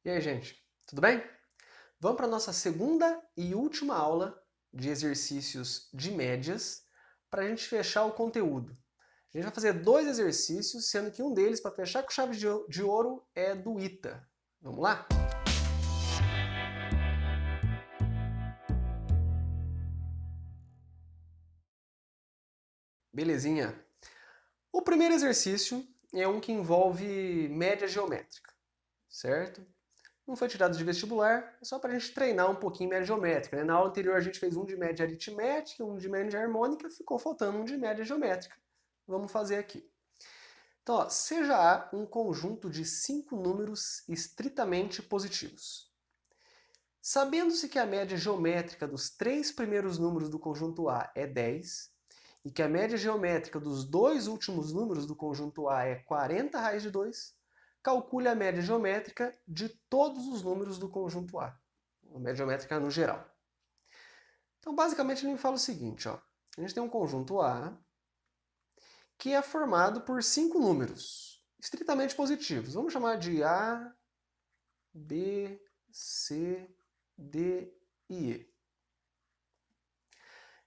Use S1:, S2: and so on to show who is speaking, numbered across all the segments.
S1: E aí, gente, tudo bem? Vamos para a nossa segunda e última aula de exercícios de médias para a gente fechar o conteúdo. A gente vai fazer dois exercícios, sendo que um deles, para fechar com chave de ouro, é do ITA. Vamos lá? Belezinha. O primeiro exercício é um que envolve média geométrica, certo? Não foi tirado de vestibular, é só para a gente treinar um pouquinho média geométrica, né? Na aula anterior a gente fez um de média aritmética, um de média harmônica, ficou faltando um de média geométrica. Vamos fazer aqui. Então, ó, seja A um conjunto de 5 números estritamente positivos. Sabendo-se que a média geométrica dos 3 primeiros números do conjunto A é 10, e que a média geométrica dos 2 últimos números do conjunto A é 40 raiz de 2, calcule a média geométrica de todos os números do conjunto A. A média geométrica no geral. Então, basicamente, ele me fala o seguinte, ó. A gente tem um conjunto A que é formado por 5 números estritamente positivos. Vamos chamar de A, B, C, D e E.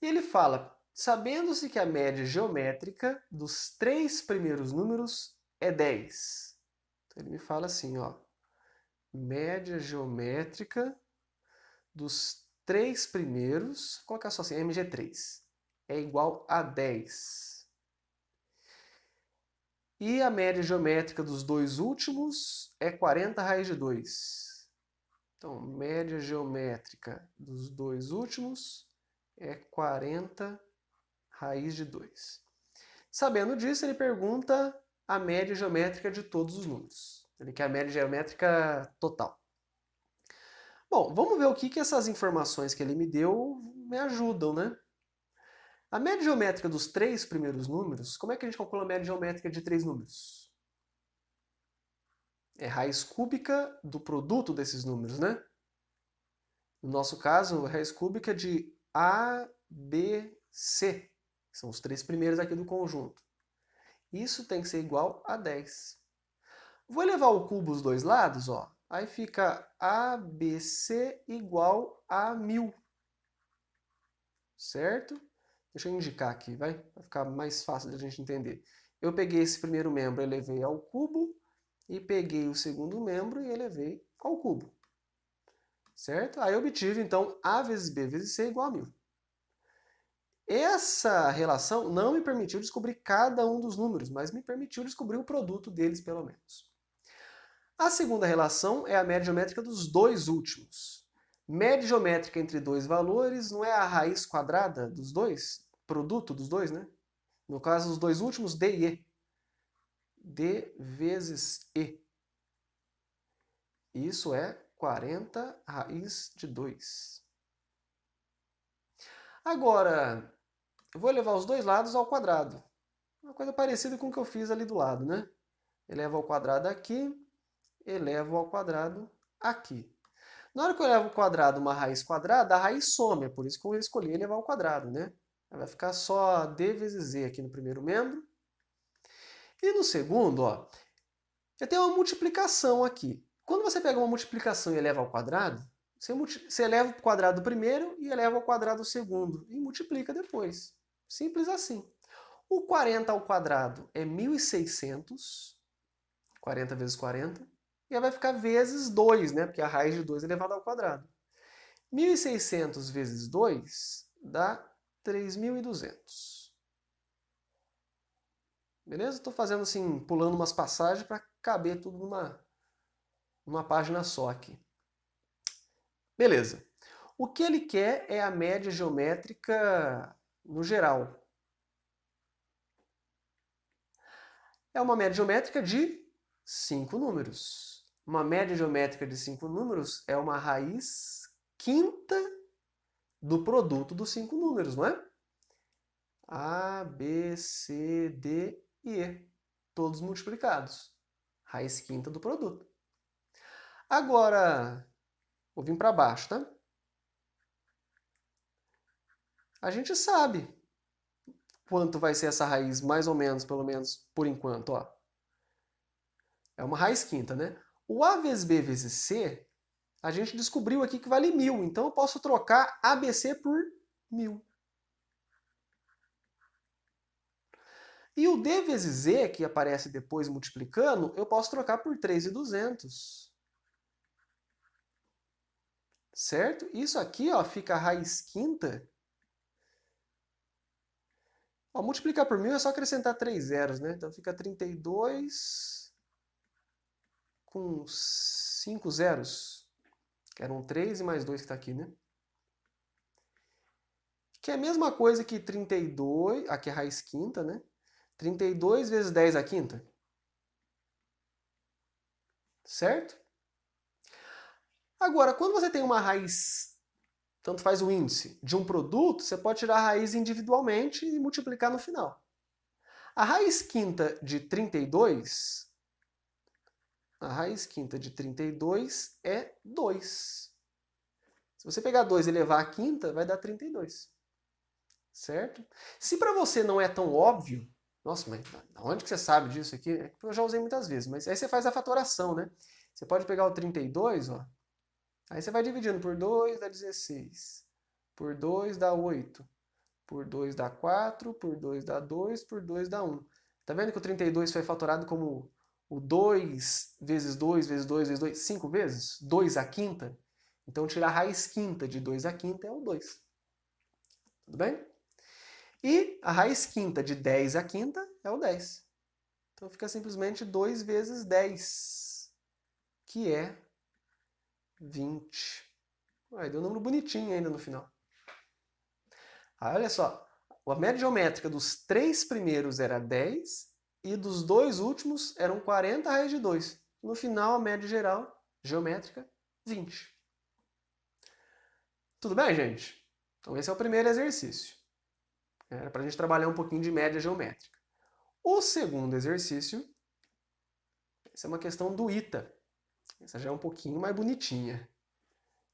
S1: E ele fala, sabendo-se que a média geométrica dos 3 primeiros números é 10. Então ele me fala assim, ó, média geométrica dos 3 primeiros, vou colocar só assim, MG3, é igual a 10. E a média geométrica dos 2 últimos é 40 raiz de 2. Então, média geométrica dos 2 últimos é 40 raiz de 2. Sabendo disso, ele pergunta a média geométrica de todos os números. Ele quer a média geométrica total. Bom, vamos ver o que essas informações que ele me deu me ajudam, né? A média geométrica dos 3 primeiros números, como é que a gente calcula a média geométrica de 3 números? É raiz cúbica do produto desses números, né? No nosso caso, raiz cúbica de A, B, C. São os 3 primeiros aqui do conjunto. Isso tem que ser igual a 10. Vou elevar o cubo os dois lados, ó. Aí fica ABC igual a 1000. Certo? Deixa eu indicar aqui, vai ficar mais fácil de a gente entender. Eu peguei esse primeiro membro e elevei ao cubo, e peguei o segundo membro e elevei ao cubo. Certo? Aí eu obtive, então, A vezes B vezes C igual a 1000. Essa relação não me permitiu descobrir cada um dos números, mas me permitiu descobrir o produto deles, pelo menos. A segunda relação é a média geométrica dos 2 últimos. Média geométrica entre 2 valores não é a raiz quadrada dos dois? Produto dos dois, né? No caso, os 2 últimos, D e E. D vezes E. Isso é 40 raiz de 2. Agora, eu vou elevar os dois lados ao quadrado. Uma coisa parecida com o que eu fiz ali do lado, né? Elevo ao quadrado aqui, elevo ao quadrado aqui. Na hora que eu elevo ao quadrado uma raiz quadrada, a raiz some, é por isso que eu escolhi elevar ao quadrado, né? Vai ficar só D vezes Z aqui no primeiro membro. E no segundo, ó, já tem uma multiplicação aqui. Quando você pega uma multiplicação e eleva ao quadrado, você eleva ao quadrado o primeiro e eleva ao quadrado o segundo. E multiplica depois. Simples assim. O 40 ao quadrado é 1600. 40 vezes 40. E aí vai ficar vezes 2, né? Porque a raiz de 2 é elevada ao quadrado. 1600 vezes 2 dá 3200. Beleza? Estou fazendo assim, pulando umas passagens para caber tudo numa página só aqui. Beleza. O que ele quer é a média geométrica no geral. É uma média geométrica de 5 números. Uma média geométrica de 5 números é uma raiz quinta do produto dos 5 números, não é? A, B, C, D e E. Todos multiplicados. Raiz quinta do produto. Agora, vou vir para baixo, tá? A gente sabe quanto vai ser essa raiz, mais ou menos, pelo menos por enquanto, ó. É uma raiz quinta, né? O A vezes B vezes C, a gente descobriu aqui que vale 1000. Então eu posso trocar ABC por 1000. E o D vezes Z, que aparece depois multiplicando, eu posso trocar por 3.200. Certo? Isso aqui ó, fica a raiz quinta. Ó, multiplicar por 1000 é só acrescentar 3 zeros, né? Então fica 32 com 5 zeros. Que eram 3 e mais 2 que está aqui, né? Que é a mesma coisa que 32, aqui é a raiz quinta, né? 32 vezes 10 à quinta. Certo? Agora, quando você tem uma raiz, tanto faz o índice, de um produto, você pode tirar a raiz individualmente e multiplicar no final. A raiz quinta de 32, a raiz quinta de 32 é 2. Se você pegar 2 e levar a quinta, vai dar 32. Certo? Se para você não é tão óbvio, nossa, mas onde que você sabe disso aqui? É que eu já usei muitas vezes, mas aí você faz a fatoração, né? Você pode pegar o 32, ó, aí você vai dividindo por 2 dá 16, por 2 dá 8, por 2 dá 4, por 2 dá 2, por 2 dá 1. Tá vendo que o 32 foi fatorado como o 2 vezes 2 vezes 2 vezes 2, 5 vezes? 2 à quinta? Então tirar a raiz quinta de 2 à quinta é o 2. Tudo bem? E a raiz quinta de 10 à quinta é o 10. Então fica simplesmente 2 vezes 10, que é 20. Aí deu um número bonitinho ainda no final. Aí olha só, a média geométrica dos 3 primeiros era 10 e dos 2 últimos eram 40 raiz de 2. No final, a média geral geométrica, 20. Tudo bem, gente? Então esse é o primeiro exercício. Era para a gente trabalhar um pouquinho de média geométrica. O segundo exercício, essa é uma questão do ITA. Essa já é um pouquinho mais bonitinha.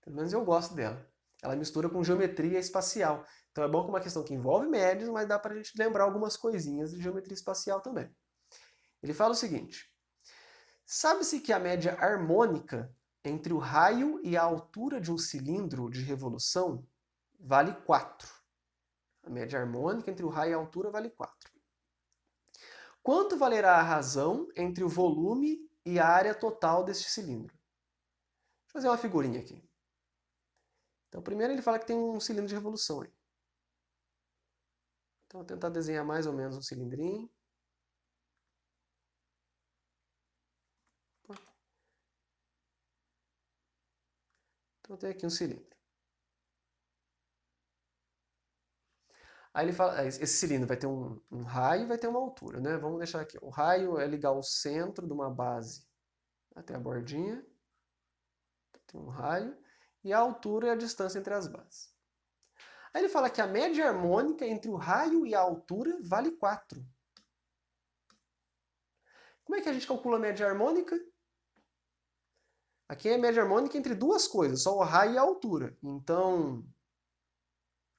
S1: Pelo menos eu gosto dela. Ela mistura com geometria espacial. Então é bom que é uma questão que envolve médios, mas dá para a gente lembrar algumas coisinhas de geometria espacial também. Ele fala o seguinte: sabe-se que a média harmônica entre o raio e a altura de um cilindro de revolução vale 4. A média harmônica entre o raio e a altura vale 4. Quanto valerá a razão entre o volume e a área total deste cilindro? Deixa eu fazer uma figurinha aqui. Então, primeiro ele fala que tem um cilindro de revolução aí. Então, vou tentar desenhar mais ou menos um cilindrinho. Então, tem aqui um cilindro. Aí ele fala, esse cilindro vai ter um raio e vai ter uma altura, né? Vamos deixar aqui. O raio é ligar o centro de uma base até a bordinha. Tem um raio. E a altura é a distância entre as bases. Aí ele fala que a média harmônica entre o raio e a altura vale 4. Como é que a gente calcula a média harmônica? Aqui é a média harmônica entre duas coisas, só o raio e a altura. Então,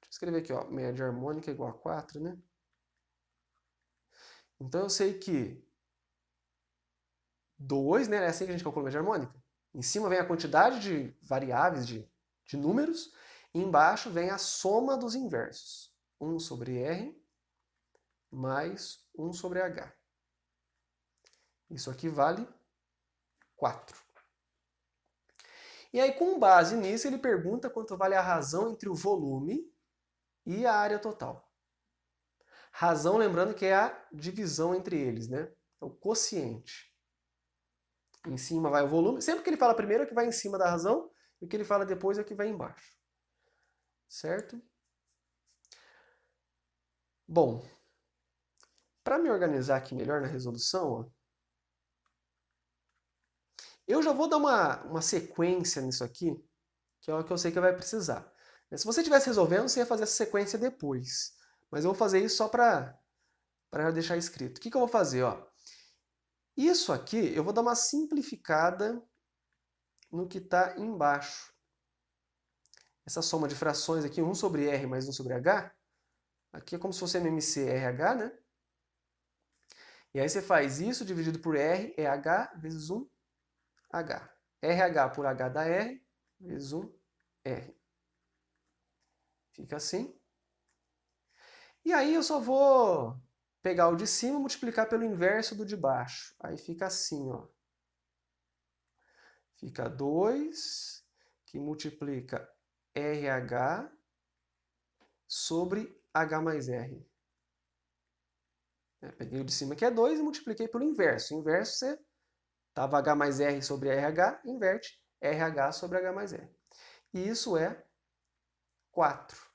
S1: deixa eu escrever aqui, ó, média harmônica é igual a 4, né? Então eu sei que 2, né? É assim que a gente calcula a média harmônica. Em cima vem a quantidade de variáveis, de números, e embaixo vem a soma dos inversos. 1 sobre R mais 1 sobre H. Isso aqui vale 4. E aí, com base nisso, ele pergunta quanto vale a razão entre o volume e a área total. Razão, lembrando que é a divisão entre eles, né? É o quociente. Em cima vai o volume. Sempre que ele fala primeiro é o que vai em cima da razão, e o que ele fala depois é o que vai embaixo. Certo? Bom, para me organizar aqui melhor na resolução, ó, eu já vou dar uma sequência nisso aqui, que é o que eu sei que vai precisar. Se você estivesse resolvendo, você ia fazer essa sequência depois. Mas eu vou fazer isso só para deixar escrito. O que eu vou fazer? Ó? Isso aqui, eu vou dar uma simplificada no que está embaixo. Essa soma de frações aqui, 1 sobre R mais 1 sobre H, aqui é como se fosse MMC RH, né? E aí você faz isso dividido por R, é H, vezes 1, H. RH por H dá R, vezes 1, R. Fica assim. E aí eu só vou pegar o de cima e multiplicar pelo inverso do de baixo. Aí fica assim, ó. Fica 2, que multiplica RH sobre H mais R. Peguei o de cima que é 2 e multipliquei pelo inverso. O inverso você estava H mais R sobre RH, inverte RH sobre H mais R. E isso é 4.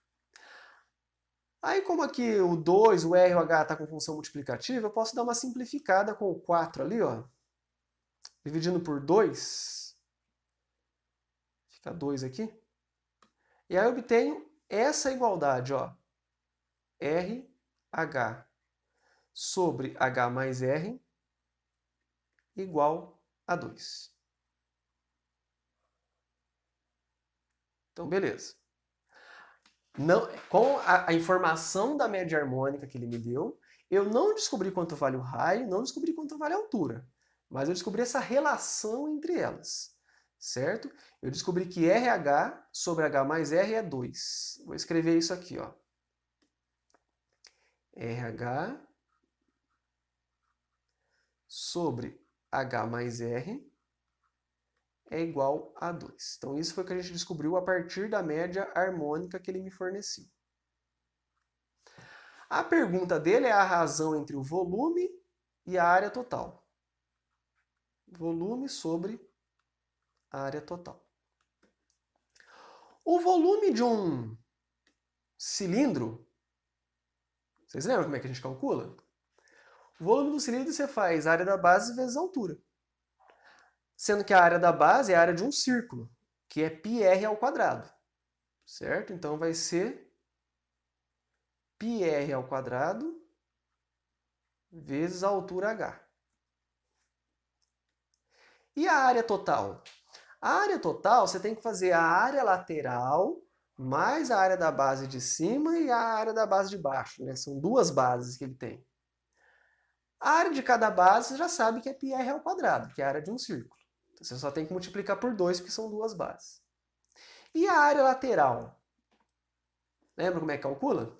S1: Aí como aqui o 2, o R e o H está com função multiplicativa, eu posso dar uma simplificada com o 4 ali, ó. Dividindo por 2, fica 2 aqui. E aí eu obtenho essa igualdade, ó. RH sobre H mais R igual a 2. Então, beleza. Não, com a informação da média harmônica que ele me deu, eu não descobri quanto vale o raio, não descobri quanto vale a altura. Mas eu descobri essa relação entre elas, certo? Eu descobri que RH sobre H mais R é 2. Vou escrever isso aqui, ó. RH sobre H mais R é igual a 2. Então isso foi o que a gente descobriu a partir da média harmônica que ele me forneceu. A pergunta dele é a razão entre o volume e a área total. Volume sobre a área total. O volume de um cilindro, vocês lembram como é que a gente calcula? O volume do cilindro você faz a área da base vezes a altura. Sendo que a área da base é a área de um círculo, que é πr ao quadrado. Certo? Então vai ser πr ao quadrado vezes a altura h. E a área total? A área total você tem que fazer a área lateral mais a área da base de cima e a área da base de baixo. Né? São duas bases que ele tem. A área de cada base você já sabe que é πr ao quadrado, que é a área de um círculo. Então você só tem que multiplicar por 2, porque são duas bases. E a área lateral? Lembra como é que calcula?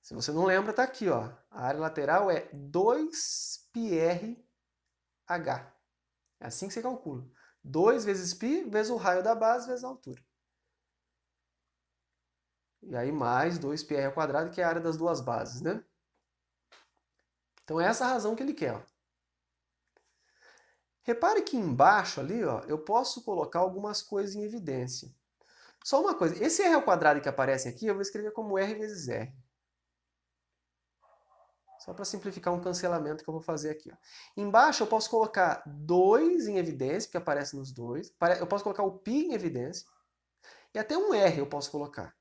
S1: Se você não lembra, está aqui. Ó. A área lateral é 2πrh. É assim que você calcula. 2 vezes π vezes o raio da base vezes a altura. E aí mais 2πr ao quadrado, que é a área das duas bases, né? Então é essa a razão que ele quer. Ó. Repare que embaixo ali, ó, eu posso colocar algumas coisas em evidência. Só uma coisa, esse r ao quadrado que aparece aqui, eu vou escrever como r vezes r. Só para simplificar um cancelamento que eu vou fazer aqui. Ó. Embaixo eu posso colocar 2 em evidência, porque aparece nos dois. Eu posso colocar o π em evidência. E até um r eu posso colocar.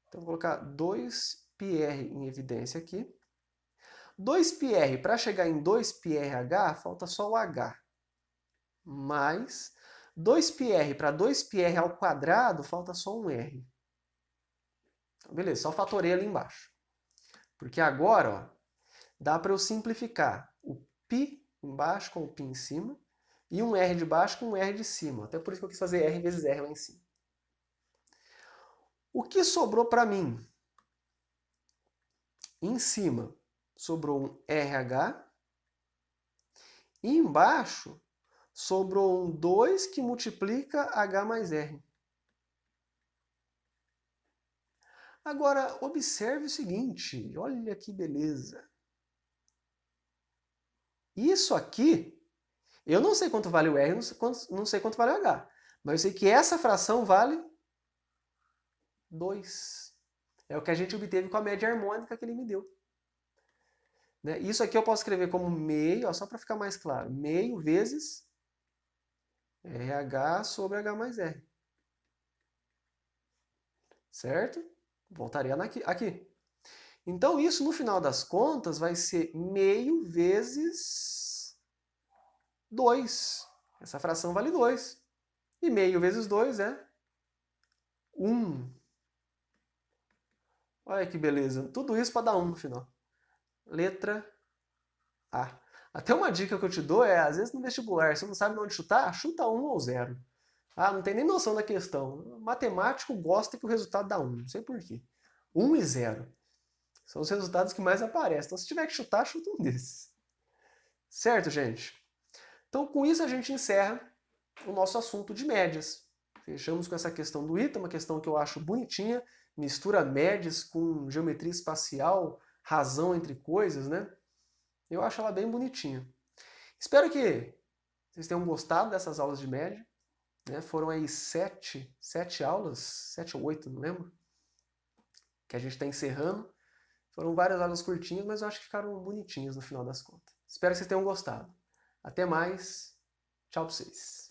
S1: Então eu vou colocar 2πr em evidência aqui. 2πr, para chegar em 2πrh, falta só o h. Mais 2πr para 2πr ao quadrado, falta só um r. Então, beleza, só fatorei ali embaixo. Porque agora, ó, dá para eu simplificar o π embaixo com o π em cima e um r de baixo com um r de cima. Até por isso que eu quis fazer r vezes r lá em cima. O que sobrou para mim? Em cima sobrou um RH e embaixo sobrou um 2 que multiplica H mais R. Agora, observe o seguinte, olha que beleza. Isso aqui, eu não sei quanto vale o R, não sei quanto vale o H. Mas eu sei que essa fração vale 2. É o que a gente obteve com a média harmônica que ele me deu. Né? Isso aqui eu posso escrever como meio, ó, só para ficar mais claro. Meio vezes RH sobre H mais R. Certo? Voltaria aqui. Então isso, no final das contas, vai ser meio vezes 2. Essa fração vale 2. E meio vezes 2 é 1. Olha que beleza. Tudo isso para dar 1 no final. Letra A. Até uma dica que eu te dou é, às vezes no vestibular, você não sabe onde chutar, chuta 1 ou 0. Ah, não tem nem noção da questão. O matemático gosta que o resultado dá 1, não sei por quê. 1 e 0. São os resultados que mais aparecem. Então, se tiver que chutar, chuta um desses. Certo, gente? Então, com isso, a gente encerra o nosso assunto de médias. Fechamos com essa questão do ITA, uma questão que eu acho bonitinha, mistura médias com geometria espacial, razão entre coisas, né? Eu acho ela bem bonitinha. Espero que vocês tenham gostado dessas aulas de média. Né? Foram aí 7 aulas, 7 ou 8, não lembro, que a gente está encerrando. Foram várias aulas curtinhas, mas eu acho que ficaram bonitinhas no final das contas. Espero que vocês tenham gostado. Até mais. Tchau pra vocês.